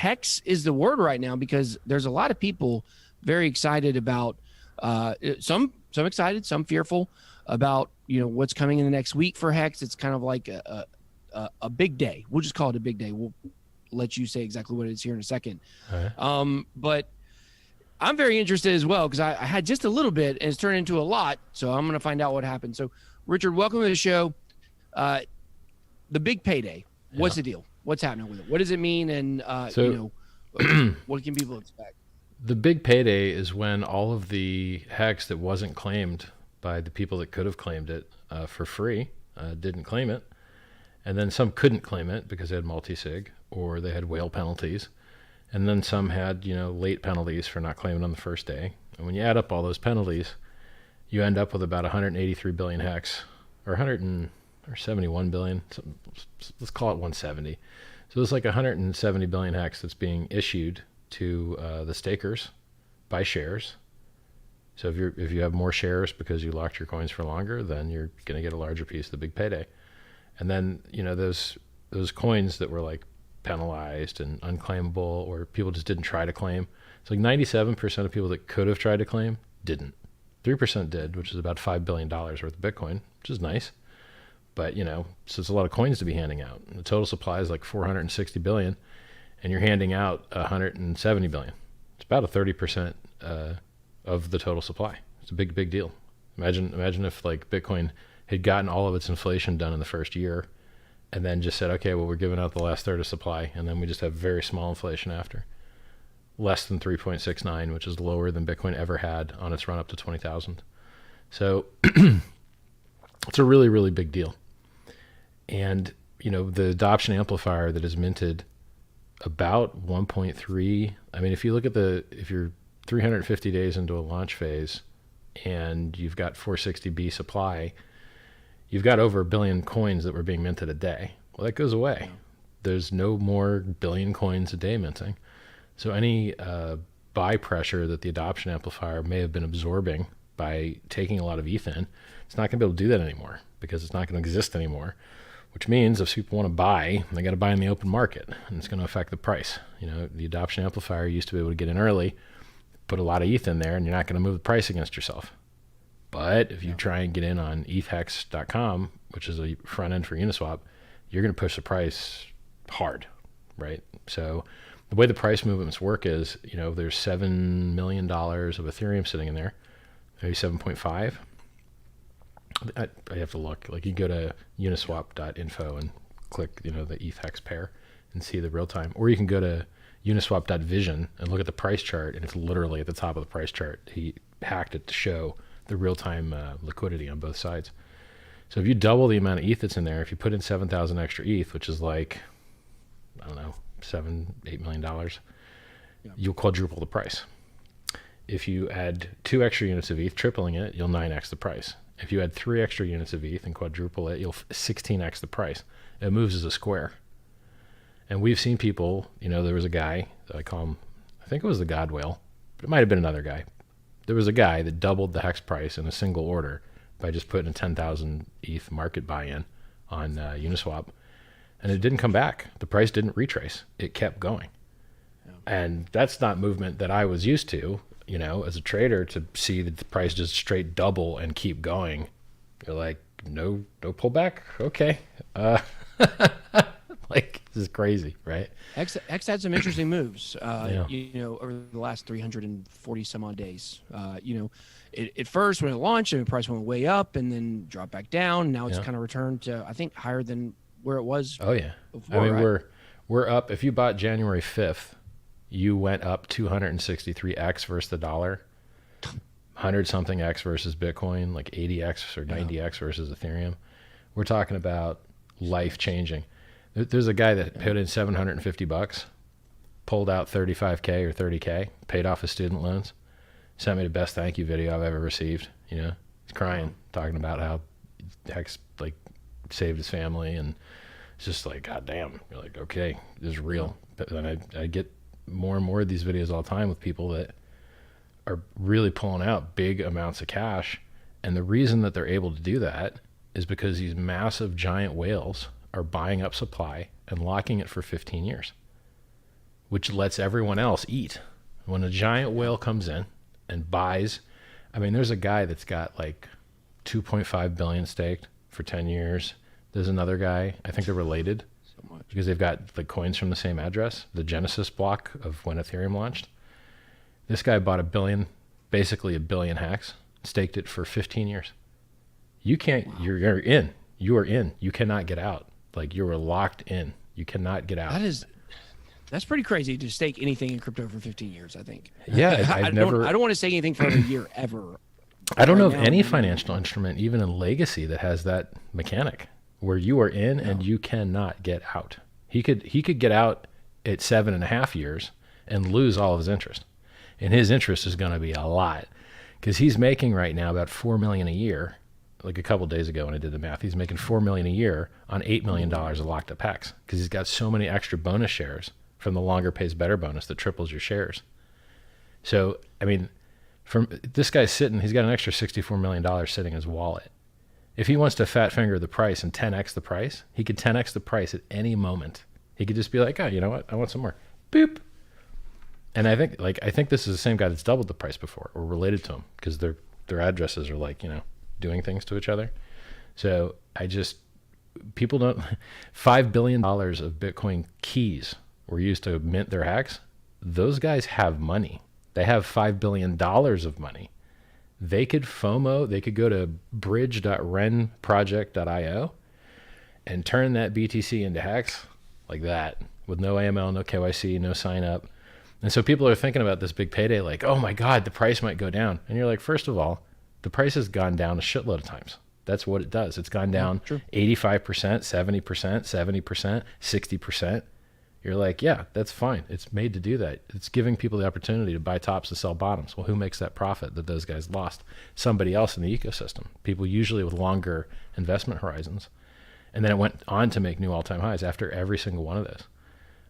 HEX is the word right now, because there's a lot of people very excited about some excited, some fearful about what's coming in the next week for HEX. It's kind of like a big day. We'll just call it a big day. We'll let you say exactly what it is here in a second. Right. But I'm very interested as well, because I had just a little bit and it's turned into a lot. So I'm going to find out what happened. So Richard, welcome to the show. The big payday. What's the deal? What's happening with it? What does it mean? And what can people expect? The big payday is when all of the HEX that wasn't claimed by the people that could have claimed it for free didn't claim it. And then some couldn't claim it because they had multi-sig or they had whale penalties. And then some had, late penalties for not claiming on the first day. And when you add up all those penalties, you end up with about 183 billion HEX, or 71 billion. So let's call it 170. So there's like 170 billion HEX that's being issued to the stakers by shares. So if you have more shares because you locked your coins for longer, then you're going to get a larger piece of the big payday. And then those coins that were like penalized and unclaimable, or people just didn't try to claim. It's like 97% of people that could have tried to claim didn't. 3% did, which is about $5 billion worth of Bitcoin, which is nice. But so it's a lot of coins to be handing out. And the total supply is like 460 billion. And you're handing out 170 billion. It's about a 30% of the total supply. It's a big, big deal. Imagine if like Bitcoin had gotten all of its inflation done in the first year, and then just said, okay, well, we're giving out the last third of supply, and then we just have very small inflation after. Less than 3.69, which is lower than Bitcoin ever had on its run up to 20,000. So it's a really, really big deal. And, the adoption amplifier that is minted about 1.3. I mean, if you look at if you're 350 days into a launch phase and you've got 460B supply, you've got over 1 billion coins that were being minted a day. Well, that goes away. There's no more billion coins a day minting. So any buy pressure that the adoption amplifier may have been absorbing by taking a lot of ETH in, it's not going to be able to do that anymore because it's not going to exist anymore. Which means if people want to buy, they got to buy in the open market, and it's going to affect the price. The adoption amplifier used to be able to get in early, put a lot of ETH in there, and you're not going to move the price against yourself. But if you try and get in on ethhex.com, which is a front end for Uniswap, you're going to push the price hard, right? So the way the price movements work is, there's $7 million of Ethereum sitting in there, maybe 7.5. I have to look. Like you go to uniswap.info and click, the ETH HEX pair and see the real time. Or you can go to uniswap.vision and look at the price chart, and it's literally at the top of the price chart. He hacked it to show the real time liquidity on both sides. So if you double the amount of ETH that's in there, if you put in 7,000 extra ETH, which is like, I don't know, $7-8 million, you'll quadruple the price. If you add 2 extra units of ETH, tripling it, you'll 9x the price. If you add 3 extra units of ETH and quadruple it, you'll 16x the price. It moves as a square. And we've seen people, there was a guy, I call him, I think it was the God Whale, but it might have been another guy. There was a guy that doubled the HEX price in a single order by just putting a 10,000 ETH market buy-in on Uniswap. And it didn't come back. The price didn't retrace. It kept going. Yeah. And that's not movement that I was used to. As a trader, to see the price just straight double and keep going, you're like, no pullback. Okay. Like, this is crazy, right? X had some interesting moves, over the last 340 some odd days. At first when it launched, the price went way up and then dropped back down. Now it's kind of returned to, I think, higher than where it was. Oh yeah. Before, I mean, right? we're up. If you bought January 5th, you went up 263x versus the dollar, 100 something x versus Bitcoin, like 80x or 90x versus Ethereum. We're talking about life changing. There's a guy that put in $750, pulled out 35K or 30K, paid off his student loans, sent me the best thank you video I've ever received. He's crying, talking about how HEX like saved his family, and it's just like, God damn, you're like, okay, this is real. But then I get more and more of these videos all the time with people that are really pulling out big amounts of cash. And the reason that they're able to do that is because these massive giant whales are buying up supply and locking it for 15 years. which lets everyone else eat. When a giant whale comes in and buys, I mean, there's a guy that's got like 2.5 billion staked for 10 years. There's another guy, I think they're related because they've got the coins from the same address, the Genesis block of when Ethereum launched. This guy bought basically a billion HEX, staked it for 15 years. You can't, you're in. You are in. You cannot get out. Like, you are locked in. You cannot get out. That's pretty crazy to stake anything in crypto for 15 years, I think. Yeah, I don't want to stake anything for a year ever. I don't know of any financial instrument, even in legacy, that has that mechanic where you are in and you cannot get out. He could get out at 7.5 years and lose all of his interest. And his interest is going to be a lot because he's making right now about $4 million a year. Like a couple of days ago when I did the math, he's making $4 million a year on $8 million of locked up HEX because he's got so many extra bonus shares from the longer pays better bonus that triples your shares. So, I mean, from this guy's he's got an extra $64 million sitting in his wallet. If he wants to fat finger the price and 10x the price, he could 10x the price at any moment. He could just be like, oh, you know what? I want some more. Boop. And I think this is the same guy that's doubled the price before or related to him because their addresses are like, doing things to each other. So people don't, $5 billion of Bitcoin keys were used to mint their HEX. Those guys have money. They have $5 billion of money. They could FOMO, they could go to bridge.renproject.io and turn that BTC into HEX like that with no AML, no KYC, no sign up. And so people are thinking about this big payday like, oh my God, the price might go down. And you're like, first of all, the price has gone down a shitload of times. That's what it does. It's gone down 85%, 70%, 70%, 60%. You're like, yeah, that's fine. It's made to do that. It's giving people the opportunity to buy tops to sell bottoms. Well, who makes that profit that those guys lost? Somebody else in the ecosystem. People usually with longer investment horizons. And then it went on to make new all-time highs after every single one of those.